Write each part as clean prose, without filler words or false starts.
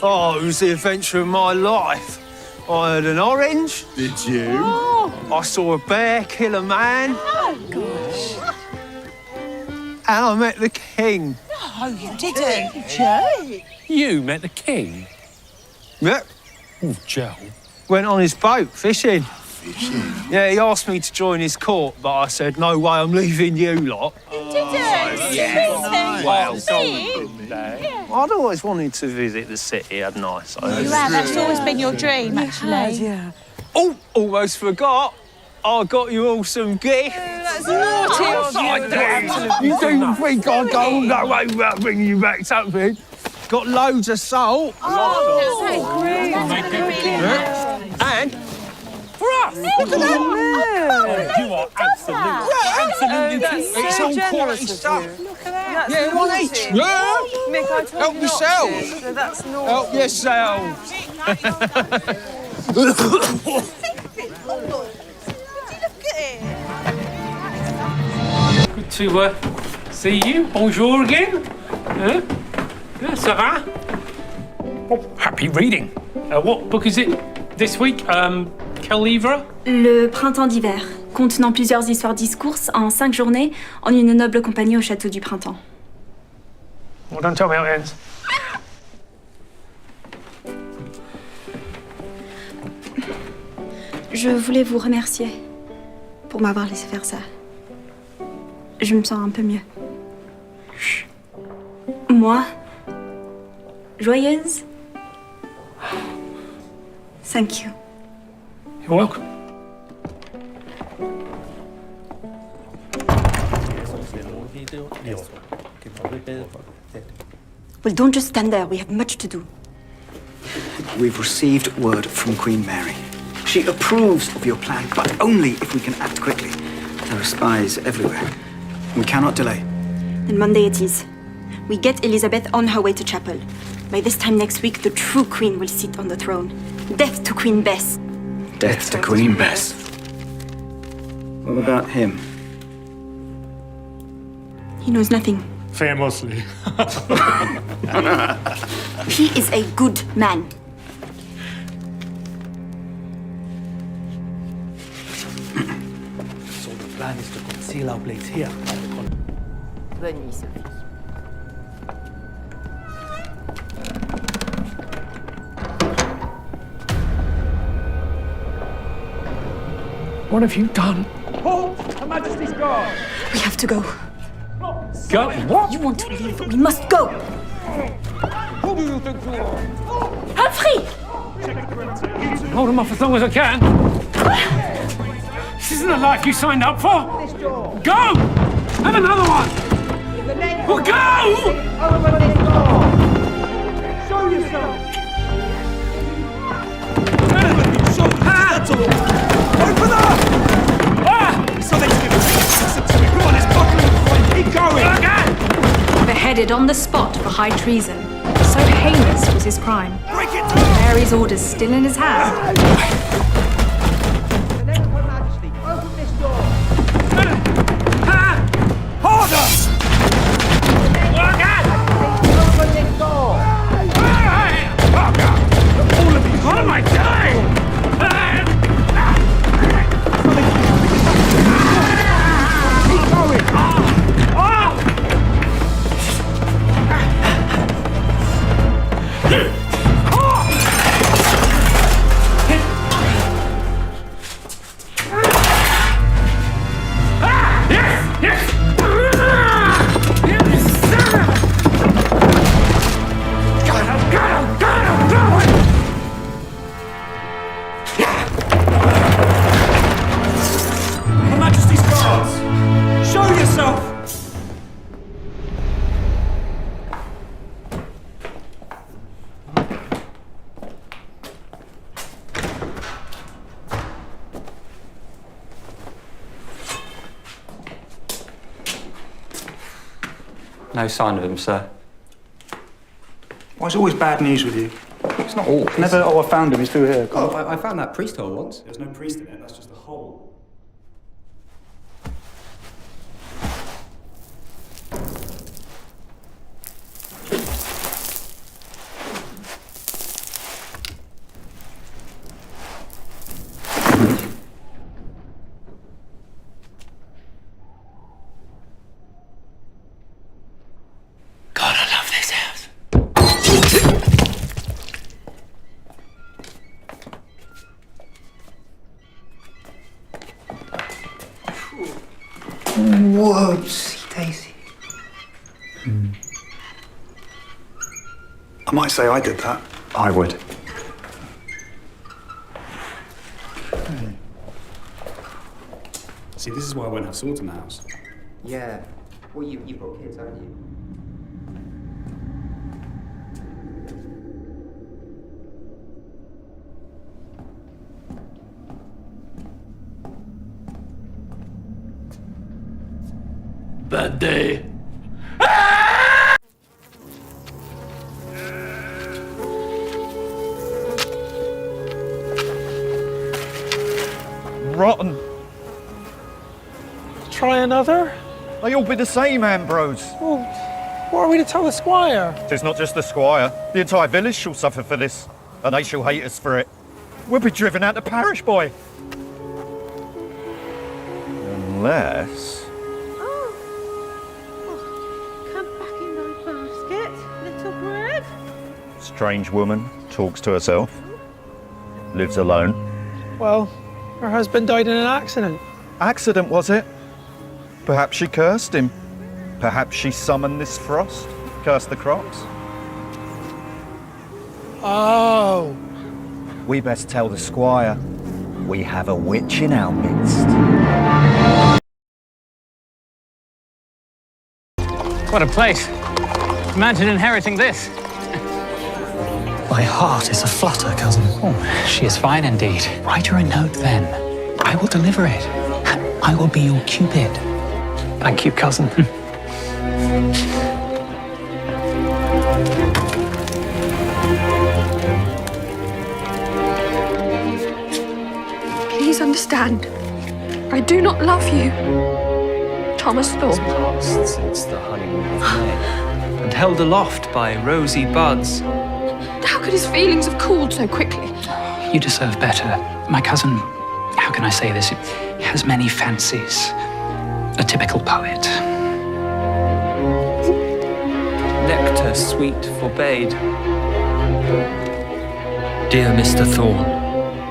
Oh, it was the adventure of my life. I had an orange. Did you? Oh. I saw a bear kill a man. Oh, gosh. And I met the king. No, you didn't. Joe? You met the king? Yep. Oh, Joe. Went on his boat fishing. Fishing? Yeah, he asked me to join his court, but I said, no way, I'm leaving you lot. Well, I'd always wanted to visit the city, hadn't I? So. You have. That's always been your dream, actually. Yeah. Oh, almost forgot. I got you all some gifts. That's naughty of you. You do think I'd go all that way without bringing you back something? Got loads of salt. Oh, that's great. And for us! Look at that. You are absolutely it's all quality stuff. Look at that. That's Yeah, one each. Yeah. Mick, I told Help you yourself. not to, so that's naughty. Help yourselves. Good to see you. Bonjour again. Yeah, ça va? Oh, happy reading. What book is it this week? Quel livre? Le Printemps d'hiver, contenant plusieurs histoires-discours en 5 journées en une noble compagnie au château du printemps. Well, don't tell me how it ends. Je voulais vous remercier pour m'avoir laissé faire ça. Je me sens un peu mieux. Moi, joyeuse. Thank you. You're welcome. Well, don't just stand there. We have much to do. We've received word from Queen Mary. She approves of your plan, but only if we can act quickly. There are spies everywhere. We cannot delay. Then Monday it is. We get Elizabeth on her way to chapel. By this time next week, the true queen will sit on the throne. Death to Queen Bess. Death to Queen Bess. What about him? He knows nothing. Famously. He is a good man. So the plan is to conceal our blades here. Bonne nuit, Sophie. What have you done? We have to go. Go. What? You want to leave, but we must go. Humphrey! Hold him off as long as I can. This isn't the life you signed up for. Go! Have another one! Well, go! Show yourself! Open up! Something's going to take it. Come on, it's buckling. Keep going! Beheaded on the spot for high treason. So heinous was his crime. Break it down! Mary's orders still in his hand. Harder! What am I doing? Her Majesty's guards! Show yourself! No sign of him, sir. Why is it always bad news with you? It's not always. Never, I found him, he's through here. Oh, I found that priest hole once. There's no priest in it, that's just a hole. God, I love this house. Whoopsie daisy. I might say I did that. I would. See, this is why I won't have swords in the house. Yeah. Well, you've got kids, haven't you? Bad day. Rotten. Try another? They all be the same, Ambrose. Well, what are we to tell the squire? Tis not just the squire. The entire village shall suffer for this, and they shall hate us for it. We'll be driven out the parish, boy. Unless... Come back in thy basket, little bread. Strange woman, talks to herself, lives alone. Well, her husband died in an accident. Accident, was it? Perhaps she cursed him. Perhaps she summoned this frost, cursed the crops. Oh. We best tell the squire we have a witch in our midst. What a place. Imagine inheriting this. My heart is aflutter, cousin. Oh, she is fine indeed. Write her a note then. I will deliver it. I will be your Cupid. Thank you, cousin. Please understand. I do not love you. Thomas Thorpe. Passed since the honeymoon of May, and held aloft by rosy buds. How could his feelings have cooled so quickly? You deserve better. My cousin, how can I say this? He has many fancies. A typical poet. Nectar sweet forbade. Dear Mr. Thorne,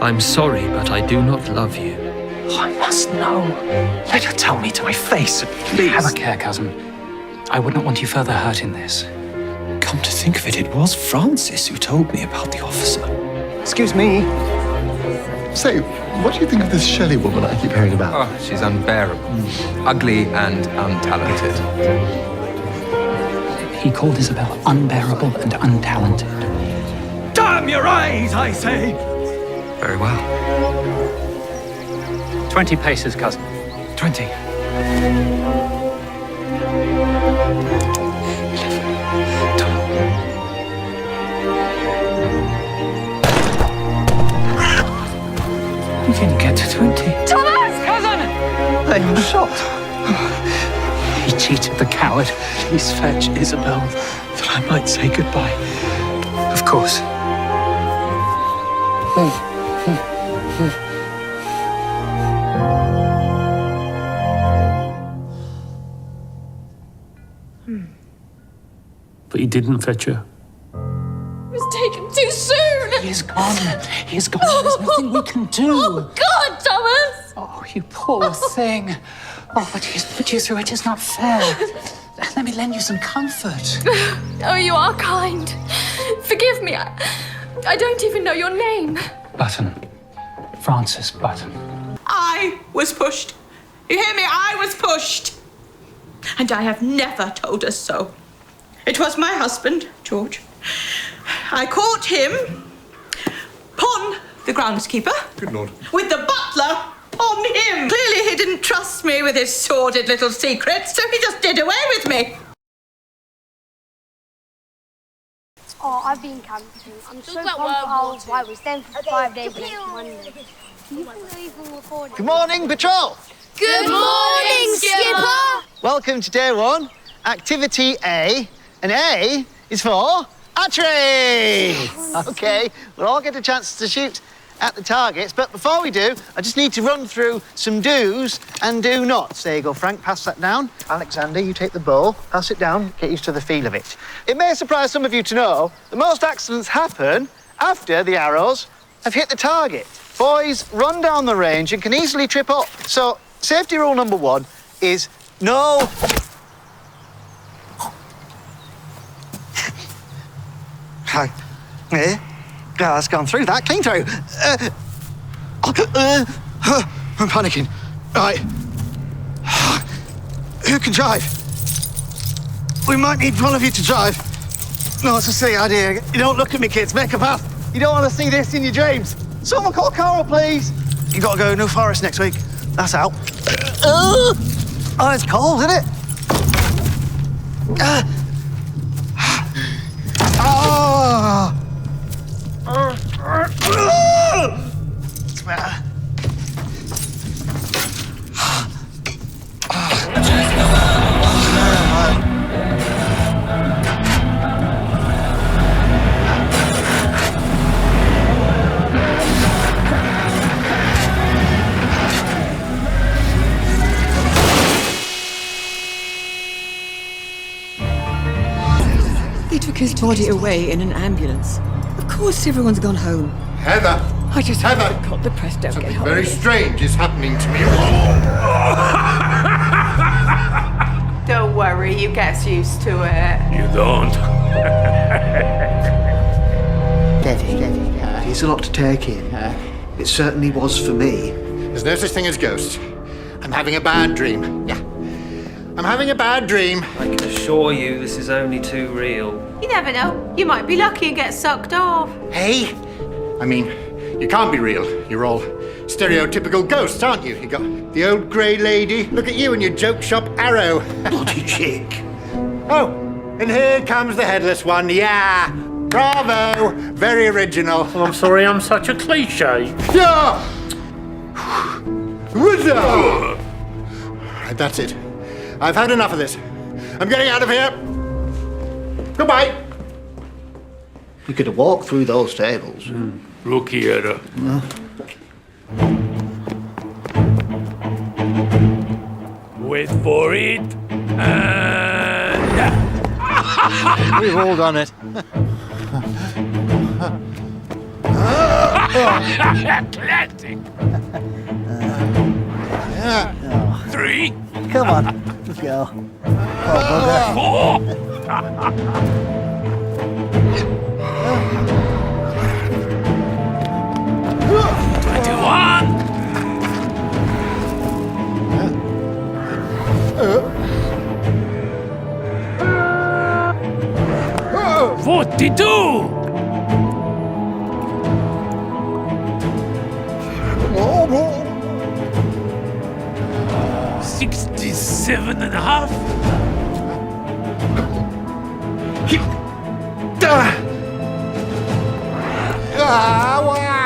I'm sorry, but I do not love you. Oh, I must know. Let her tell me to my face, please. Have a care, cousin. I would not want you further hurt in this. Come to think of it, it was Francis who told me about the officer. Excuse me. Say, what do you think of this Shelley woman I keep hearing about? Oh, she's unbearable. Ugly and untalented. He called Isabel unbearable and untalented. Damn your eyes, I say! Very well. 20 paces, cousin. 20. You can get to 20. Thomas! Cousin! I'm shot. He cheated, the coward. Please fetch Isabel, that I might say goodbye. Of course. But you didn't fetch her. It was taken too soon! He is gone. He is gone. There's nothing we can do. Oh, God, Thomas! Oh, you poor thing. Oh, but he's put you through. It is not fair. Let me lend you some comfort. Oh, you are kind. Forgive me. I don't even know your name. Button. Francis Button. I was pushed. You hear me? I was pushed. And I have never told us so. It was my husband, George. I caught him upon the groundskeeper. Good Lord. With the butler on him. Clearly he didn't trust me with his sordid little secrets, so he just did away with me. Oh, I've been camping. I'm so pumped I was then for 5 days next Monday. Can you believe we're recording? Good morning, patrol. Good morning, Skipper. Welcome to day one, activity A. And A is for archery. Okay, we'll all get a chance to shoot at the targets, but before we do, I just need to run through some do's and do nots. There you go, Frank, pass that down. Alexander, you take the bow, pass it down, get used to the feel of it. It may surprise some of you to know that most accidents happen after the arrows have hit the target. Boys run down the range and can easily trip up. So, safety rule number 1 is no... Yeah, that's gone through that, clean through. I'm panicking. Right. Who can drive? We might need one of you to drive. No, it's a silly idea. You don't look at me, kids. Make a path. You don't want to see this in your dreams. Someone call Carol, please. You got to go no forest next week. That's out. Oh, it's cold, isn't it? Oh! What's the matter? They took his body away in an ambulance. Of course everyone's gone home. Heather! I just Heather! hope that the press don't get hold Very of it. strange is happening to me. Don't worry, you get used to it. You don't. It's a lot to take in. It certainly was for me. There's no such thing as ghosts. I'm having a bad dream. Yeah. I'm having a bad dream. I can assure you this is only too real. You never know. You might be lucky and get sucked off. Hey? I mean, you can't be real. You're all stereotypical ghosts, aren't you? You got the old grey lady. Look at you and your joke shop arrow. Bloody chick. Oh, and here comes the headless one. Yeah. Bravo. Very original. Well, I'm sorry I'm such a cliche. Yeah. Right, that's it. I've had enough of this. I'm getting out of here. Goodbye. You could have walked through those tables. Look here. Wait for it. We've all done it. Classic. 3. Come on, let's go. Oh, 21. 42. 67 and a half.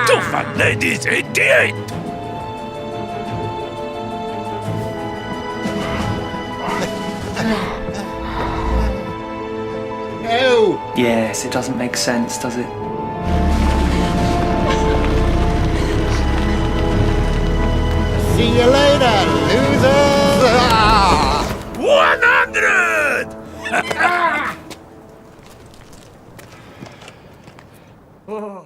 Tough and ladies 88. No. Yes, it doesn't make sense, does it? See you later, losers! 100!